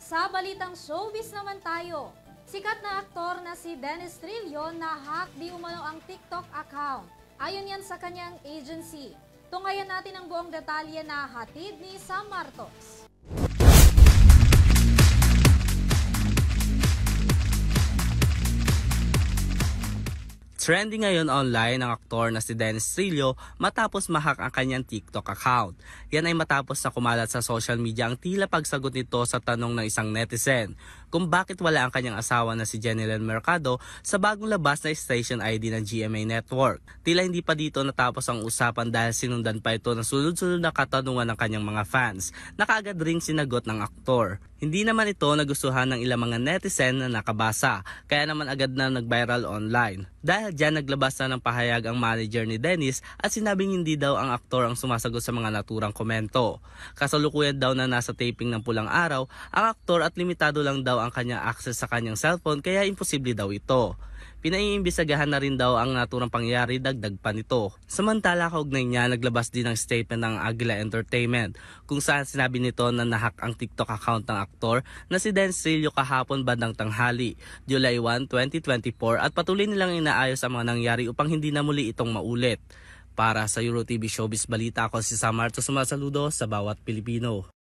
Sa balitang showbiz naman tayo, sikat na aktor na si Dennis Trillo na-hack di umano ang TikTok account. Ayon yan sa kanyang agency. Tungayan natin ang buong detalye na hatid ni Sam Martos. Trending ngayon online ang aktor na si Dennis Trillo matapos ma-hack ang kanyang TikTok account. Yan ay matapos na kumalat sa social media ang tila pagsagot nito sa tanong ng isang netizen kung bakit wala ang kanyang asawa na si Jenilyn Mercado sa bagong labas na station ID ng GMA Network. Tila hindi pa dito natapos ang usapan dahil sinundan pa ito ng sunod-sunod na katanungan ng kanyang mga fans na kaagad ring sinagot ng aktor. Hindi naman ito nagustuhan ng ilang mga netizen na nakabasa, kaya naman agad na nag-viral online. Dahil dyan naglabas na ng pahayag ang manager ni Dennis at sinabing hindi daw ang aktor ang sumasagot sa mga naturang komento. Kasalukuyan daw na nasa taping ng Pulang Araw ang aktor at limitado lang daw ang kanyang access sa kanyang cellphone kaya imposible daw ito. Pinaiimbisagahan na rin daw ang naturang pangyayari, dagdag pa nito. Samantala kaugnay niya, naglabas din ng statement ng Agila Entertainment kung saan sinabi nito na nahack ang TikTok account ng aktor na si Dennis Trillo kahapon bandang tanghali, July 1, 2024 at patuloy nilang inaayos ang mga nangyari upang hindi na muli itong maulit. Para sa EuroTV Showbiz Balita, ako si Sam Martos, sumasaludo sa bawat Pilipino.